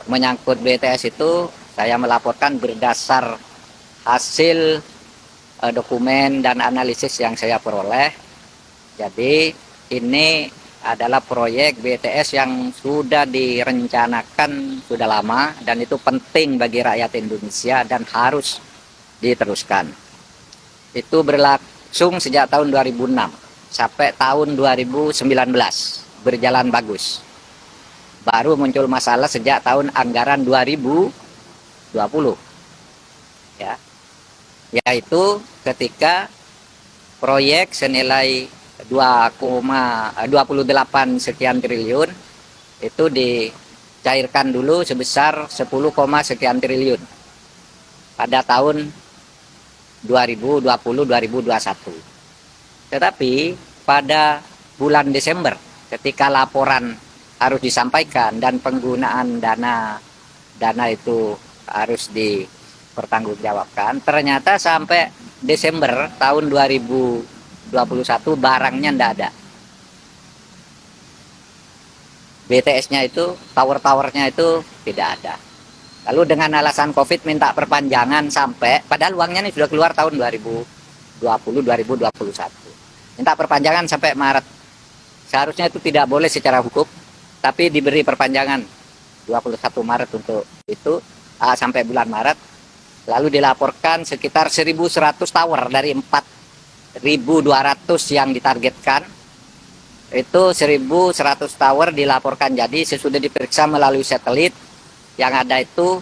menyangkut BTS itu saya melaporkan berdasar hasil dokumen dan analisis yang saya peroleh. Jadi ini adalah proyek BTS yang sudah direncanakan sudah lama dan itu penting bagi rakyat Indonesia dan harus diteruskan. Itu berlangsung sejak tahun 2006 sampai tahun 2019 berjalan bagus. Baru muncul masalah sejak tahun anggaran 2020 ya, yaitu ketika proyek senilai 2,28 sekian triliun itu dicairkan dulu sebesar 10, sekian triliun pada tahun 2020-2021. Tetapi pada bulan Desember ketika laporan harus disampaikan dan penggunaan dana itu harus dipertanggungjawabkan, ternyata sampai Desember tahun 2021 barangnya tidak ada. BTS-nya itu, tower-towernya itu tidak ada. Lalu dengan alasan COVID minta perpanjangan sampai, padahal uangnya ini sudah keluar tahun 2020-2021. Minta perpanjangan sampai Maret. Seharusnya itu tidak boleh secara hukum, tapi diberi perpanjangan 21 Maret untuk itu sampai bulan Maret. Lalu dilaporkan sekitar 1.100 tower dari 4.200 yang ditargetkan. Itu 1.100 tower dilaporkan jadi sesudah diperiksa melalui satelit yang ada itu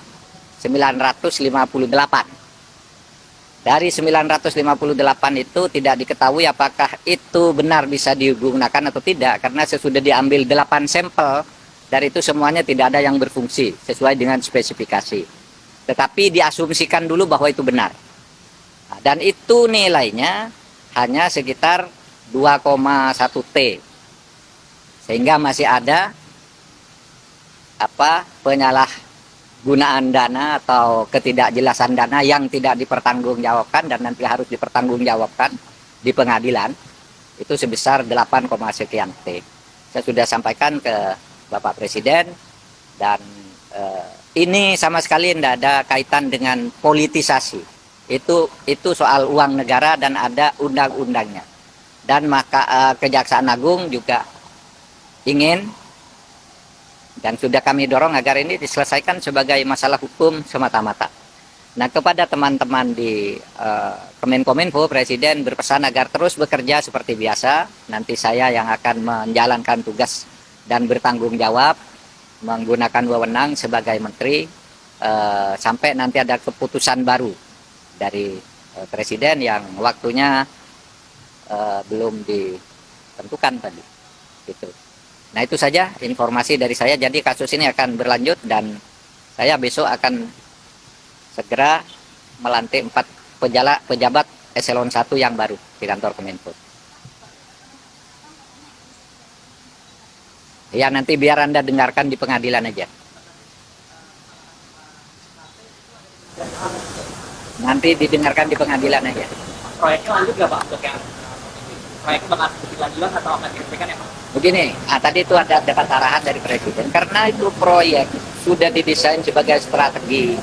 958. Dari 958 itu tidak diketahui apakah itu benar bisa digunakan atau tidak, karena sesudah diambil 8 sampel, dari itu semuanya tidak ada yang berfungsi sesuai dengan spesifikasi. Tetapi diasumsikan dulu bahwa itu benar. Nah, dan itu nilainya hanya sekitar 2,1 T. Sehingga masih ada penyalahgunaan dana atau ketidakjelasan dana yang tidak dipertanggungjawabkan dan nanti harus dipertanggungjawabkan di pengadilan itu sebesar 8, sekian T. Saya sudah sampaikan ke Bapak Presiden dan ini sama sekali tidak ada kaitan dengan politisasi. Itu soal uang negara dan ada undang-undangnya. Dan maka Kejaksaan Agung juga ingin dan sudah kami dorong agar ini diselesaikan sebagai masalah hukum semata-mata. Nah, kepada teman-teman di Kemenkominfo, Presiden berpesan agar terus bekerja seperti biasa. Nanti saya yang akan menjalankan tugas dan bertanggung jawab menggunakan wewenang sebagai menteri sampai nanti ada keputusan baru dari Presiden yang waktunya belum ditentukan tadi. Gitu. Nah, itu saja informasi dari saya. Jadi kasus ini akan berlanjut dan saya besok akan segera melantik 4 pejabat eselon 1 yang baru di kantor Kemenko. Ya, nanti biar Anda dengarkan di pengadilan aja. Nanti didengarkan di pengadilan aja. Proyeknya lanjut nggak Pak untuk yang proyeknya bakal dilanjutkan atau akan dihentikan ya Pak? Begini, tadi itu ada dapat arahan dari Presiden karena itu proyek sudah didesain sebagai strategi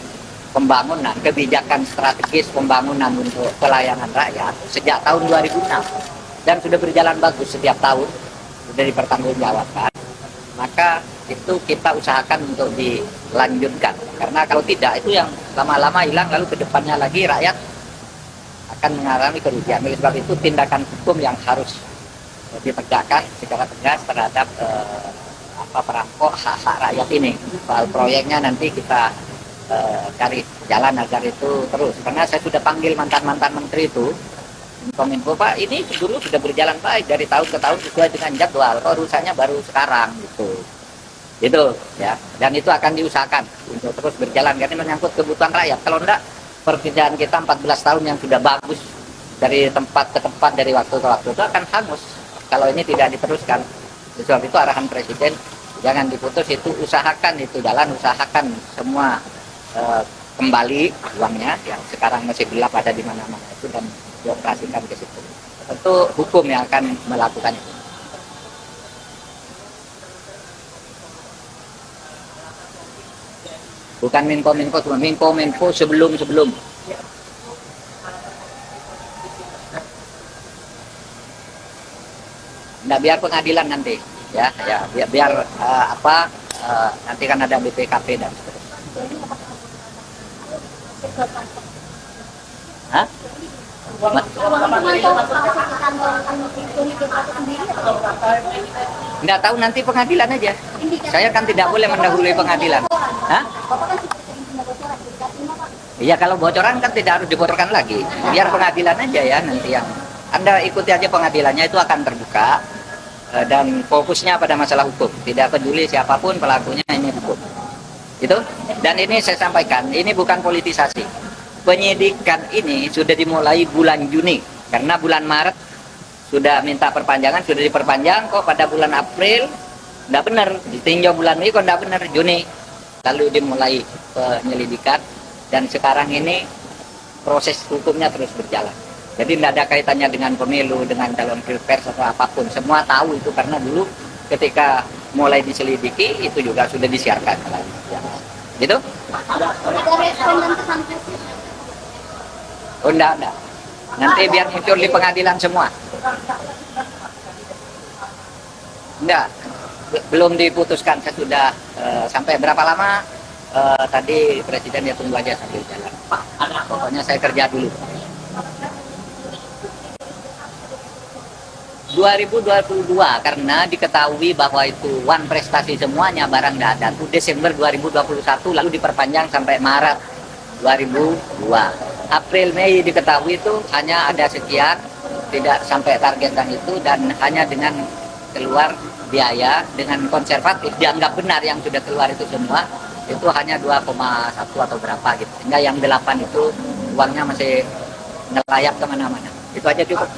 pembangunan, kebijakan strategis pembangunan untuk pelayanan rakyat sejak tahun 2006 dan sudah berjalan bagus setiap tahun, sudah dipertanggungjawabkan. Maka itu kita usahakan untuk dilanjutkan karena kalau tidak itu yang lama-lama hilang lalu kedepannya lagi rakyat akan mengalami kerugian. Oleh sebab itu tindakan hukum yang harus ditegakkan secara tegas terhadap perampok hak-hak rakyat ini. Soal proyeknya nanti kita cari jalan agar itu terus. Karena saya sudah panggil mantan-mantan menteri itu, Kominfo, Pak, ini dulu sudah berjalan baik dari tahun ke tahun sesuai dengan jadwal. Urusannya baru sekarang gitu ya. Dan itu akan diusahakan untuk terus berjalan karena menyangkut kebutuhan rakyat. Kalau enggak, pekerjaan kita 14 tahun yang sudah bagus dari tempat ke tempat, dari waktu ke waktu itu akan hangus kalau ini tidak diteruskan. Sebab itu arahan Presiden jangan diputus, itu usahakan itu jalan, usahakan semua kembali uangnya yang sekarang masih gelap ada di mana-mana itu dan dioperasikan ke situ. Tentu hukum yang akan melakukan itu. Bukan Menko cuma Menko sebelum. Nggak, biar pengadilan nanti ya biar nanti kan ada BPKP dan seterusnya. Hah? Nggak tahu, nanti pengadilan aja. Saya kan tidak boleh mendahului pengadilan. Hah? Iya, kalau bocoran kan tidak harus dibocorkan lagi. Biar pengadilan aja ya nanti yang Anda ikuti aja pengadilannya, itu akan terbuka dan fokusnya pada masalah hukum. Tidak peduli siapapun pelakunya, ini hukum. Itu. Dan ini saya sampaikan, ini bukan politisasi. Penyidikan ini sudah dimulai bulan Juni, karena bulan Maret sudah minta perpanjangan, sudah diperpanjang, kok pada bulan April tidak benar, ditinjau bulan ini kok tidak benar, Juni lalu dimulai penyelidikan, dan sekarang ini proses hukumnya terus berjalan. Jadi tidak ada kaitannya dengan pemilu, dengan calon pilpres atau apapun, semua tahu itu karena dulu ketika mulai diselidiki itu juga sudah disiarkan. Gitu? Oh, enggak. Nanti biar muncul di pengadilan semua. Enggak, belum diputuskan. Saya sudah sampai berapa lama tadi Presiden ya, tunggu aja sambil jalan. Pokoknya saya kerja dulu. 2022 karena diketahui bahwa itu one prestasi semuanya, barang tidak ada. Itu Desember 2021 lalu diperpanjang sampai Maret 2002. April Mei diketahui itu hanya ada sekian, tidak sampai targetan itu, dan hanya dengan keluar biaya dengan konservatif dianggap benar yang sudah keluar itu semua itu hanya 2,1 atau berapa gitu, sehingga yang 8 itu uangnya masih ngelayap kemana-mana. Itu aja cukup.